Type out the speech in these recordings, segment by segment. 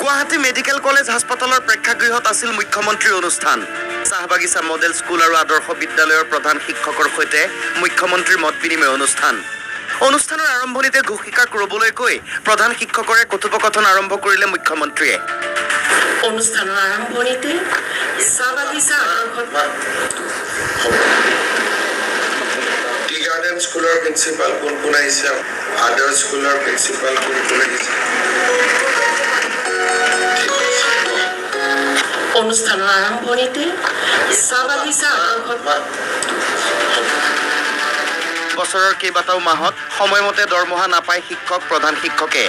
Guwahati medical college হাস্পতালৰ প্ৰেক্ষাগৃহত আছিল মুখ্যমন্ত্ৰীৰ অনুষ্ঠান। চাহবাগিচা মডেল স্কুল আৰু আদৰ্শ বিদ্যালয়ৰ প্ৰধান শিক্ষকৰ সৈতে মুখ্যমন্ত্ৰীৰ মত বিনিময় অনুষ্ঠান। অনুষ্ঠানৰ আৰম্ভণিতে ঘোষিকাক ৰ'বলৈ কৈ প্ৰধান শিক্ষকৰে কথোপকথন আৰম্ভ কৰিলে মুখ্যমন্ত্ৰীয়ে। অনুষ্ঠানৰ আৰম্ভণিতে চাহবাগিচা টি গাৰ্ডেন স্কুলৰ প্ৰিন্সিপাল কোন আহিছে, আদাৰ স্কুলৰ প্ৰিন্সিপাল কোন আহিছে। অনুষ্ঠানৰ আৰম্ভণিতে চাহবাগিচা বছৰৰ কেইবাটাও মাহত সময়মতে দৰমহা নাপায় শিক্ষক প্ৰধান শিক্ষকে।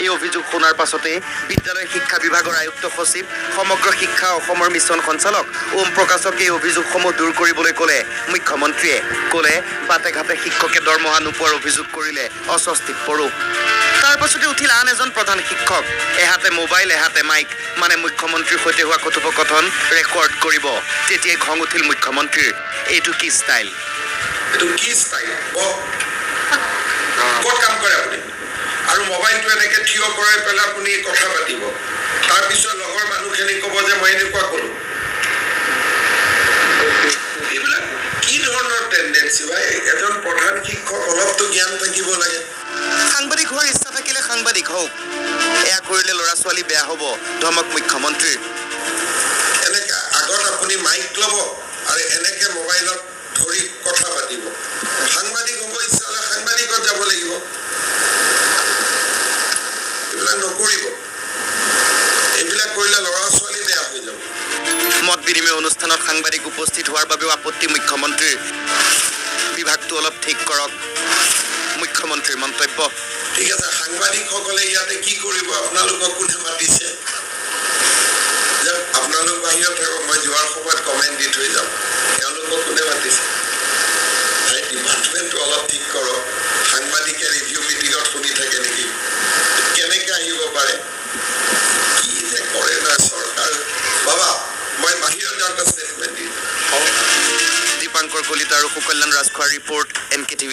এই অভিযোগ শুনাৰ পাছতে বিদ্যালয় শিক্ষা বিভাগৰ আয়ুক্ত সচিব সমগ্ৰ শিক্ষা অসমৰ মিছন সঞ্চালক ওম প্ৰকাশক এই অভিযোগসমূহ দূৰ কৰিবলৈ ক'লে মুখ্যমন্ত্ৰীয়ে। ক'লে বাটে ঘাটে শিক্ষকে দৰমহা নোপোৱাৰ অভিযোগ কৰিলে অস্বস্তিত পৰো। তাৰ পাছতে উঠিল আন এজন প্ৰধান শিক্ষক। এহাতে মোবাইল এহাতে মাইক, মানে মুখ্যমন্ত্ৰীৰ সৈতে হোৱা কথোপকথন ৰেকৰ্ড কৰিব। তেতিয়াই খং উঠিল মুখ্যমন্ত্ৰীৰ। এইটো কি ষ্টাইল? এইটো কি ষ্টাইল? ক'ত কাম কৰে আপুনি? আৰু মোবাইলটো এনেকে থিয় কৰাই পেলাই আপুনি কথা পাতিব, তাৰপিছত লগৰ মানুহখিনি ক'ব যে মই এনেকুৱা কৰোঁ। এইবিলাক কি ধৰণৰ টেণ্ডেঞ্চি ভাই? এজন প্ৰধান শিক্ষক অলপতো জ্ঞান থাকিব লাগে। সাংবাদিক হোৱাৰ ইচ্ছা থাকিলে সাংবাদিক হওক, এয়া কৰিলে ল'ৰা ছোৱালী বেয়া হ'ব, ধমক মুখ্যমন্ত্ৰীৰ। এনেকে আগত আপুনি মাইক ল'ব আৰু এনেকে মোবাইলত ধৰি কথা পাতিব। সাংবাদিক হ'ব ইচ্ছা হ'লে সাংবাদিকত যাব লাগিব। এইবিলাক নকৰিব। এইবিলাক কৰিলে ল'ৰা ছোৱালী বেয়া হৈ যাব। মত বিনিময় অনুষ্ঠানত সাংবাদিক উপস্থিত হোৱাৰ বাবেও আপত্তি মুখ্যমন্ত্ৰীৰ। বিভাগটো অলপ ঠিক কৰক, মুখ্যমন্ত্ৰীৰ মন্তব্য। ঠিক আছে, সাংবাদিকসকলে ইয়াতে কি কৰিব? আপোনালোকক কোনে মাতিছে? যে আপোনালোক বাহিৰত থাকক, মই যোৱাৰ সময়ত কমেণ্ট দি থৈ যাম। তেওঁলোকক কোনে মাতিছে? ডিপাৰ্টমেণ্টটো অলপ ঠিক কৰক। সাংবাদিকে ৰিভিউ মিটিঙত শুনি থাকে নেকি? কেনেকে আহিব পাৰে? কি যে কৰে না চৰকাৰ। বাবা, মই বাহিৰত যাওঁতে ষ্টেটমেণ্ট দিম। দীপাংকৰ কলিতা আৰু সুকল্যাণ ৰাজখোৱাৰ ৰিপৰ্ট, NKTV+।